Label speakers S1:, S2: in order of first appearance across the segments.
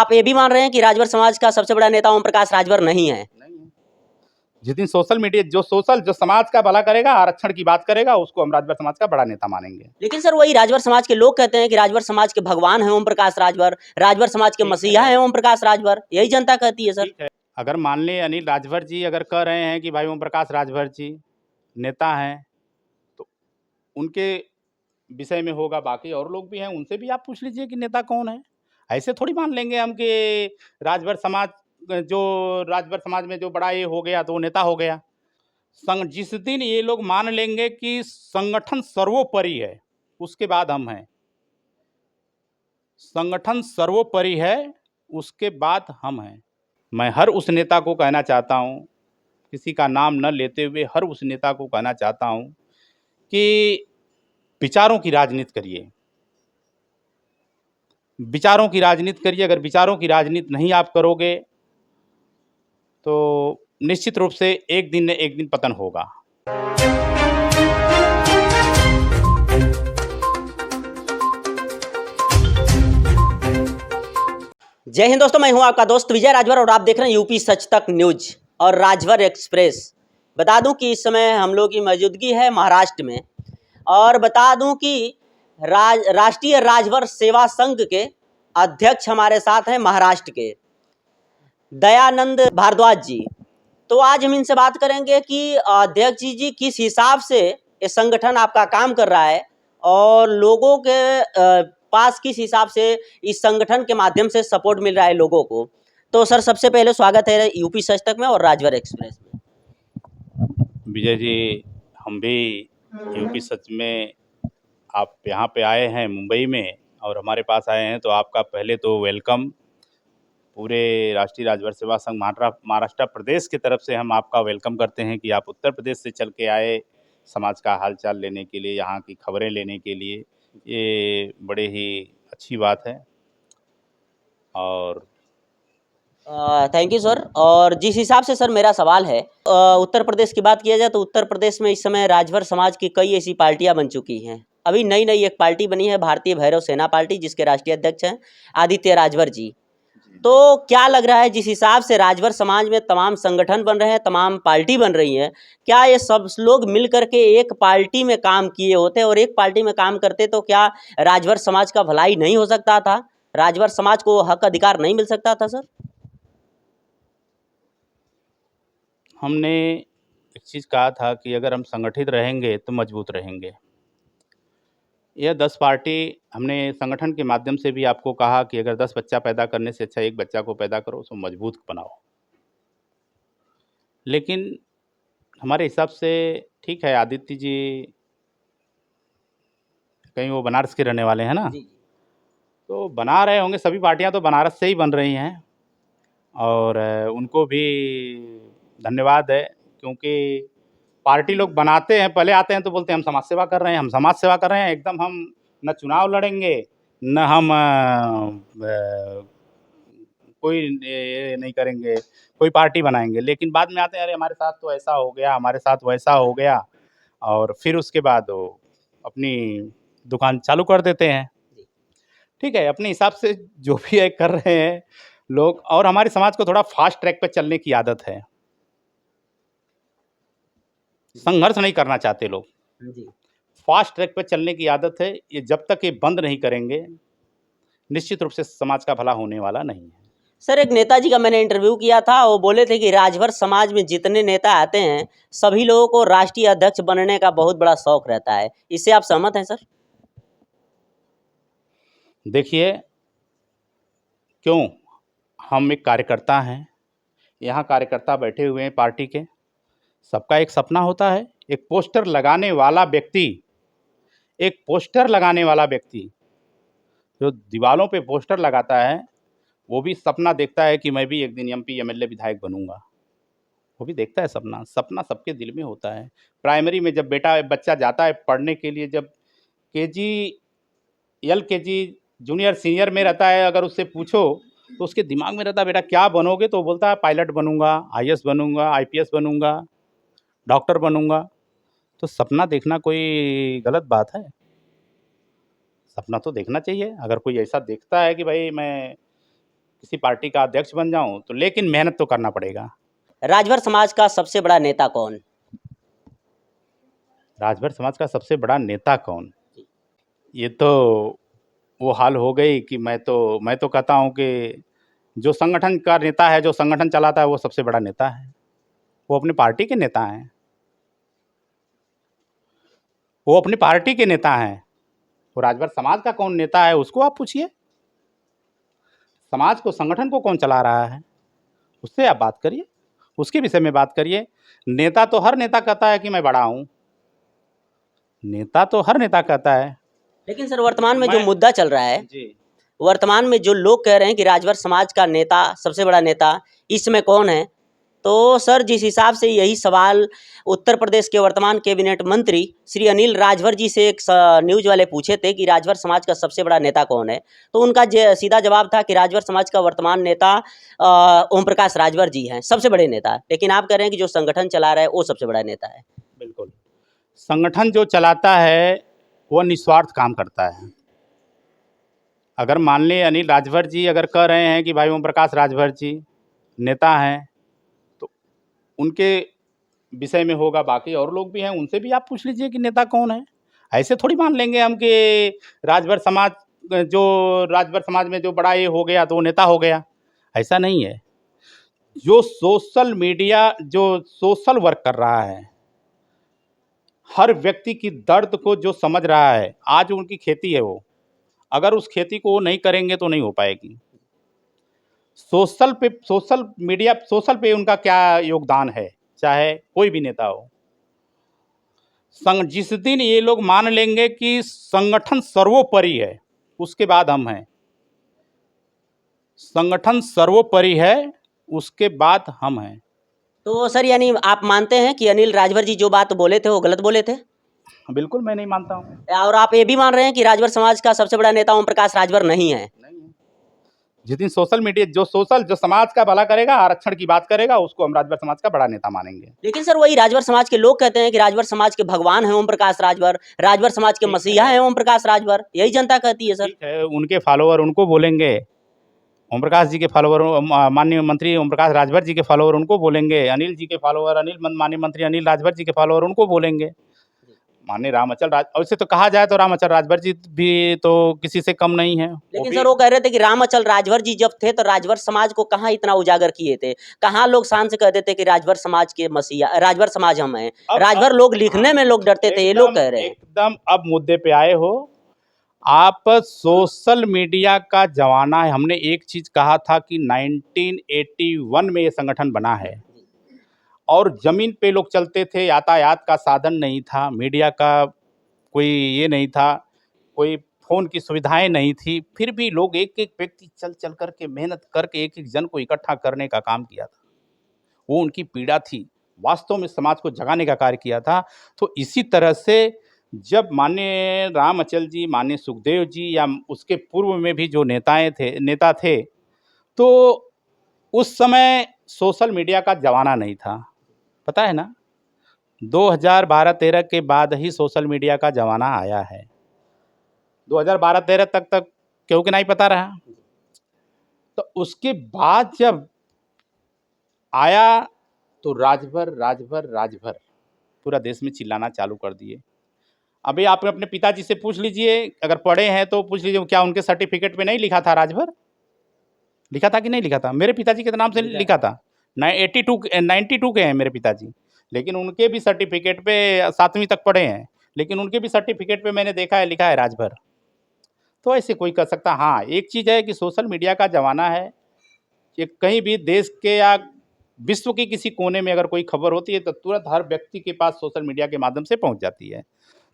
S1: आप ये भी मान रहे हैं कि राजभर समाज का सबसे बड़ा नेता ओम प्रकाश राजभर नहीं है?
S2: जिस दिन सोशल मीडिया जो समाज का भला करेगा, आरक्षण की बात करेगा, उसको हम राजभर समाज का बड़ा नेता मानेंगे।
S1: लेकिन सर वही राजभर समाज के लोग कहते हैं कि राजभर समाज के भगवान है ओम प्रकाश राजभर, राजभर समाज के मसीहा है ओम प्रकाश राजभर, यही जनता कहती है सर।
S2: अगर मान ले अनिल राजभर जी अगर कह रहे हैं कि भाई ओम प्रकाश राजभर जी नेता हैं, तो उनके विषय में होगा, बाकी और लोग भी हैं, उनसे भी आप पूछ लीजिए कि नेता कौन है। ऐसे थोड़ी मान लेंगे हम कि राजभर समाज में जो बड़ा ये हो गया तो वो नेता हो गया। जिस दिन ये लोग मान लेंगे कि संगठन सर्वोपरि है, उसके बाद हम हैं। संगठन सर्वोपरि है, उसके बाद हम हैं। मैं हर उस नेता को कहना चाहता हूँ, किसी का नाम न लेते हुए हर उस नेता को कहना चाहता हूँ कि विचारों की राजनीति करिए, विचारों की राजनीति करिए। अगर विचारों की राजनीति नहीं आप करोगे तो निश्चित रूप से एक दिन न एक दिन पतन होगा।
S1: जय हिंद दोस्तों, मैं हूं आपका दोस्त विजय राजभर और आप देख रहे हैं यूपी सच तक न्यूज और राजभर एक्सप्रेस। बता दूं कि इस समय हम लोग की मौजूदगी है महाराष्ट्र में और बता दूं कि राष्ट्रीय राजभर सेवा संघ के अध्यक्ष हमारे साथ हैं महाराष्ट्र के दयानंद भारद्वाज जी। तो आज हम इनसे बात करेंगे कि अध्यक्ष जी किस हिसाब से ये संगठन आपका काम कर रहा है और लोगों के पास किस हिसाब से इस संगठन के माध्यम से सपोर्ट मिल रहा है लोगों को। तो सर सबसे पहले स्वागत है यूपी सच तक में और राजभर एक्सप्रेस में।
S2: विजय जी, हम भी यूपी सच में आप यहाँ पे आए हैं मुंबई में और हमारे पास आए हैं, तो आपका पहले तो वेलकम। पूरे राष्ट्रीय राजभर सेवा संघ महाराष्ट्र प्रदेश की तरफ से हम आपका वेलकम करते हैं कि आप उत्तर प्रदेश से चल के आए समाज का हालचाल लेने के लिए, यहाँ की खबरें लेने के लिए। ये बड़े ही अच्छी बात है। और
S1: थैंक यू सर। और जिस हिसाब से सर मेरा सवाल है, उत्तर प्रदेश की बात किया जाए तो उत्तर प्रदेश में इस समय राजभर समाज की कई ऐसी पार्टियां बन चुकी हैं। अभी नई नई एक पार्टी बनी है भारतीय भैरव सेना पार्टी, जिसके राष्ट्रीय अध्यक्ष हैं आदित्य राजभर जी। तो क्या लग रहा है जिस हिसाब से राजभर समाज में तमाम संगठन बन रहे हैं, तमाम पार्टी बन रही है, क्या ये सब लोग मिल करके एक पार्टी में काम किए होते और एक पार्टी में काम करते तो क्या राजभर समाज का भलाई नहीं हो सकता था? राजभर समाज को हक अधिकार नहीं मिल सकता था सर?
S2: हमने एक चीज़ कहा था कि अगर हम संगठित रहेंगे तो मजबूत रहेंगे। यह 10 पार्टी हमने संगठन के माध्यम से भी आपको कहा कि अगर 10 बच्चा पैदा करने से अच्छा एक बच्चा को पैदा करो, उसको मजबूत बनाओ। लेकिन हमारे हिसाब से ठीक है, आदित्य जी कहीं वो बनारस के रहने वाले हैं ना, तो बना रहे होंगे, सभी पार्टियां तो बनारस से ही बन रही हैं और उनको भी धन्यवाद है। क्योंकि पार्टी लोग बनाते हैं, पहले आते हैं तो बोलते हैं हम समाज सेवा कर रहे हैं, हम समाज सेवा कर रहे हैं, एकदम हम न चुनाव लड़ेंगे न हम कोई ये नहीं करेंगे, कोई पार्टी बनाएंगे। लेकिन बाद में आते हैं, अरे हमारे साथ तो ऐसा हो गया, हमारे साथ वैसा हो गया, और फिर उसके बाद वो अपनी दुकान चालू कर देते हैं। ठीक है, अपने हिसाब से जो भी है कर रहे हैं लोग। और हमारे समाज को थोड़ा फास्ट ट्रैक पे चलने की आदत है, संघर्ष नहीं करना चाहते लोग, फास्ट ट्रैक पे चलने की आदत है। ये जब तक ये बंद नहीं करेंगे निश्चित रूप से समाज का भला होने वाला नहीं है।
S1: सर एक नेताजी का मैंने इंटरव्यू किया था, वो बोले थे कि राजभर समाज में जितने नेता आते हैं सभी लोगों को राष्ट्रीय अध्यक्ष बनने का बहुत बड़ा शौक रहता है। इससे आप सहमत हैं सर?
S2: देखिए, क्यों, हम एक कार्यकर्ता हैं, यहाँ कार्यकर्ता बैठे हुए हैं पार्टी के, सबका एक सपना होता है। एक पोस्टर लगाने वाला व्यक्ति, एक पोस्टर लगाने वाला व्यक्ति जो दीवारों पे पोस्टर लगाता है, वो भी सपना देखता है कि मैं भी एक दिन एमपी एमएलए विधायक बनूंगा। वो भी देखता है सपना, सपना सबके दिल में होता है। प्राइमरी में जब बच्चा जाता है पढ़ने के लिए, जब एलकेजी जूनियर सीनियर में रहता है, अगर उससे पूछो तो उसके दिमाग में रहता है बेटा क्या बनोगे, तो बोलता है पायलट बनूंगा, आईएएस बनूंगा, आईपीएस बनूंगा, डॉक्टर बनूंगा। तो सपना देखना कोई गलत बात है? सपना तो देखना चाहिए। अगर कोई ऐसा देखता है कि भाई मैं किसी पार्टी का अध्यक्ष बन जाऊं तो, लेकिन मेहनत तो करना पड़ेगा।
S1: राजभर समाज का सबसे बड़ा नेता कौन?
S2: राजभर समाज का सबसे बड़ा नेता कौन? ये तो वो हाल हो गई कि मैं तो कहता हूं कि जो संगठन का नेता है, जो संगठन चलाता है, वो सबसे बड़ा नेता है। वो अपनी पार्टी के नेता हैं। वो अपनी पार्टी के नेता हैं। वो राजभर समाज का कौन नेता है उसको आप पूछिए। समाज को, संगठन को कौन चला रहा है, उससे आप बात करिए, उसके विषय में बात करिए। नेता तो हर नेता कहता है कि मैं बड़ा हूं। नेता तो हर नेता कहता है।
S1: लेकिन सर वर्तमान में जो
S2: मैं
S1: मुद्दा चल रहा है,
S2: जी
S1: वर्तमान में जो लोग कह रहे हैं कि राजभर समाज का नेता, सबसे बड़ा नेता इस समय कौन है, तो सर जिस हिसाब से यही सवाल उत्तर प्रदेश के वर्तमान कैबिनेट मंत्री श्री अनिल राजभर जी से एक न्यूज वाले पूछे थे कि राजभर समाज का सबसे बड़ा नेता कौन है, तो उनका सीधा जवाब था कि राजभर समाज का वर्तमान नेता ओम प्रकाश राजभर जी हैं, सबसे बड़े नेता। लेकिन आप कह रहे हैं कि जो संगठन चला रहा है वो सबसे बड़ा नेता है।
S2: बिल्कुल। संगठन जो चलाता है वो निस्वार्थ काम करता है। अगर मान लें अनिल राजभर जी अगर कह रहे हैं कि भाई ओम प्रकाश राजभर जी नेता हैं, तो उनके विषय में होगा। बाकी और लोग भी हैं, उनसे भी आप पूछ लीजिए कि नेता कौन है। ऐसे थोड़ी मान लेंगे हम कि राजभर समाज, जो राजभर समाज में जो बड़ा ये हो गया तो वो नेता हो गया। ऐसा नहीं है। जो सोशल मीडिया, जो सोशल वर्क कर रहा है, हर व्यक्ति की दर्द को जो समझ रहा है, आज उनकी खेती है, वो अगर उस खेती को वो नहीं करेंगे तो नहीं हो पाएगी। सोशल मीडिया, सोशल पे उनका क्या योगदान है, चाहे कोई भी नेता हो। जिस दिन ये लोग मान लेंगे कि संगठन सर्वोपरि है, उसके बाद हम हैं। संगठन सर्वोपरि है, उसके बाद हम हैं।
S1: तो सर यानी आप मानते हैं कि अनिल राजभर जी जो बात बोले थे वो गलत बोले थे?
S2: बिल्कुल मैं नहीं मानता हूँ।
S1: और आप ये भी मान रहे हैं कि राजभर समाज का सबसे बड़ा नेता ओम प्रकाश राजभर नहीं है?
S2: नहीं है। जिस दिन सोशल मीडिया, जो समाज का भला करेगा, आरक्षण की बात करेगा, उसको हम राजभर समाज का बड़ा नेता मानेंगे।
S1: लेकिन सर वही राजभर समाज के लोग कहते हैं कि राजभर समाज के भगवान हैं ओम प्रकाश राजभर, राजभर समाज के
S2: ठीक
S1: मसीहा
S2: है।
S1: हैं ओम प्रकाश राजभर, यही जनता कहती है सर।
S2: ठीक है, उनके फॉलोअर उनको बोलेंगे। ओम प्रकाश जी के फॉलोअर, माननीय मंत्री ओम प्रकाश राजभर जी के फॉलोअर उनको बोलेंगे। अनिल जी के फॉलोअर, माननीय मंत्री अनिल राजभर जी के फॉलोअर उनको बोलेंगे। माननीय रामअचल राज, वैसे तो कहा जाए तो रामअचल राजभर जी भी तो किसी से कम नहीं है।
S1: लेकिन सर वो कह रहे थे कि रामअचल राजभर जी जब थे तो राजभर समाज को कहाँ इतना उजागर किए थे, कहाँ लोग शान से कह देते कि राजभर समाज के मसीहा, राजभर समाज हम हैं। राजभर लोग लिखने में लोग डरते थे, ये लोग कह रहे हैं।
S2: एकदम अब मुद्दे पे आए हो आप। सोशल मीडिया का जमाना है। हमने एक चीज कहा था कि 1981 में ये संगठन बना है, और जमीन पे लोग चलते थे, यातायात का साधन नहीं था, मीडिया का कोई ये नहीं था, कोई फ़ोन की सुविधाएं नहीं थी, फिर भी लोग एक एक व्यक्ति चल चल करके मेहनत करके एक एक जन को इकट्ठा करने का काम किया था। वो उनकी पीड़ा थी, वास्तव में समाज को जगाने का कार्य किया था। तो इसी तरह से जब माननीय रामअचल जी, माननीय सुखदेव जी, या उसके पूर्व में भी जो नेता थे, तो उस समय सोशल मीडिया का ज़माना नहीं था, पता है ना। 2012-13 के बाद ही सोशल मीडिया का ज़माना आया है। 2012-13 तक क्यों कि नहीं पता रहा। तो उसके बाद जब आया तो राजभर राजभर राजभर पूरा देश में चिल्लाना चालू कर दिए। अभी आप अपने पिताजी से पूछ लीजिए, अगर पढ़े हैं तो पूछ लीजिए, क्या उनके सर्टिफिकेट पे नहीं लिखा था राजभर? लिखा था कि नहीं लिखा था? मेरे पिताजी के नाम से लिखा था। 92 के हैं मेरे पिताजी, लेकिन उनके भी सर्टिफिकेट पे 7वीं तक पढ़े हैं, लेकिन उनके भी सर्टिफिकेट पे मैंने देखा है, लिखा है राजभर। तो ऐसे कोई कर सकता। हाँ, एक चीज़ है कि सोशल मीडिया का ज़माना है कि कहीं भी देश के या विश्व के किसी कोने में अगर कोई खबर होती है तो तुरंत हर व्यक्ति के पास सोशल मीडिया के माध्यम से पहुंच जाती है।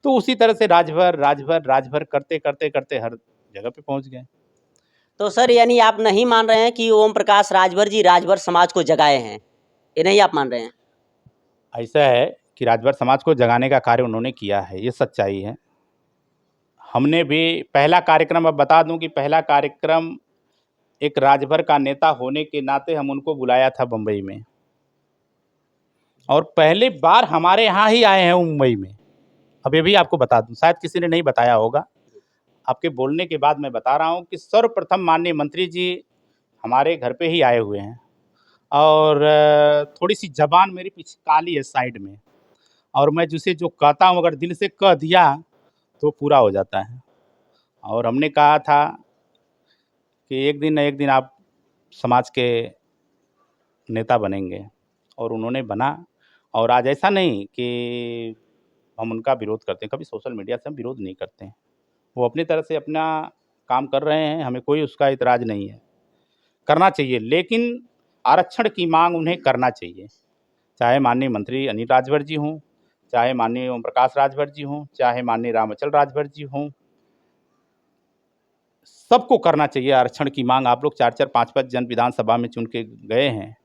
S2: तो उसी तरह से राजभर राजभर राजभर करते करते करते हर जगह पे पहुंच गए।
S1: तो सर यानी आप नहीं मान रहे हैं कि ओम प्रकाश राजभर जी राजभर समाज को जगाए हैं, ये नहीं आप मान रहे हैं?
S2: ऐसा है कि राजभर समाज को जगाने का कार्य उन्होंने किया है, ये सच्चाई है। हमने भी पहला कार्यक्रम, अब बता दूं कि पहला कार्यक्रम एक राजभर का नेता होने के नाते हम उनको बुलाया था बम्बई में, और पहली बार हमारे यहाँ ही आए हैं मुंबई में। अब ये भी आपको बता दूं, शायद किसी ने नहीं बताया होगा, आपके बोलने के बाद मैं बता रहा हूँ कि सर्वप्रथम माननीय मंत्री जी हमारे घर पे ही आए हुए हैं और थोड़ी सी ज़बान मेरी पीछे काली है साइड में, और मैं जिसे जो कहता हूँ अगर दिल से कह दिया तो पूरा हो जाता है। और हमने कहा था कि एक दिन न एक दिन आप समाज के नेता बनेंगे, और उन्होंने बना। और आज ऐसा नहीं कि हम उनका विरोध करते हैं, कभी सोशल मीडिया से हम विरोध नहीं करते हैं। वो अपनी तरह से अपना काम कर रहे हैं, हमें कोई उसका इतराज़ नहीं है, करना चाहिए। लेकिन आरक्षण की मांग उन्हें करना चाहिए, चाहे माननीय मंत्री अनिल राजभर जी हों, चाहे माननीय ओम प्रकाश राजभर जी हों, चाहे माननीय रामअचल राजभर जी हों, सबको करना चाहिए आरक्षण की मांग। आप लोग 4-4, 5-5 जन विधानसभा में चुन के गए हैं,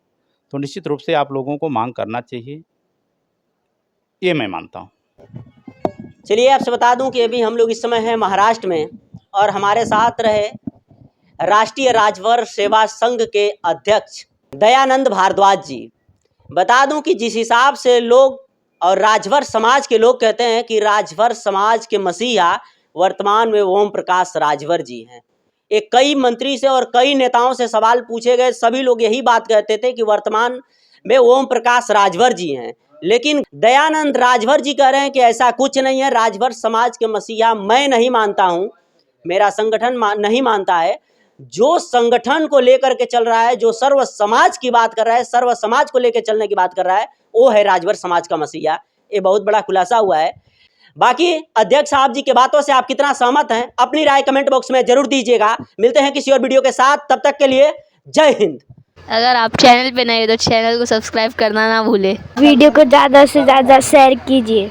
S2: तो निश्चित रूप से आप लोगों को मांग करना चाहिए, ये मैं मानता हूँ।
S1: चलिए आपसे बता दूं कि अभी हम लोग इस समय हैं महाराष्ट्र में, और हमारे साथ रहे राष्ट्रीय राजभर सेवा संघ के अध्यक्ष दयानंद भारद्वाज जी। बता दूं कि जिस हिसाब से लोग और राजभर समाज के लोग कहते हैं कि राजभर समाज के मसीहा वर्तमान में ओम प्रकाश राजभर जी हैं। एक कई मंत्री से और कई नेताओं से सवाल पूछे गए, सभी लोग यही बात कहते थे कि वर्तमान में ओम प्रकाश राजभर जी हैं। लेकिन दयानंद राजभर जी कह रहे हैं कि ऐसा कुछ नहीं है, राजभर समाज के मसीहा मैं नहीं मानता हूं, मेरा संगठन नहीं मानता है। जो संगठन को लेकर के चल रहा है, जो सर्व समाज की बात कर रहा है, सर्व समाज को लेकर चलने की बात कर रहा है, वो है राजभर समाज का मसीहा। ये बहुत बड़ा खुलासा हुआ है। बाकी अध्यक्ष साहब जी के बातों से आप कितना सहमत हैं, अपनी राय कमेंट बॉक्स में जरूर दीजिएगा। मिलते हैं किसी और वीडियो के साथ, तब तक के लिए जय हिंद।
S3: अगर आप चैनल पे नए हो तो चैनल को सब्सक्राइब करना ना भूलें।
S4: वीडियो को ज़्यादा से ज़्यादा शेयर कीजिए।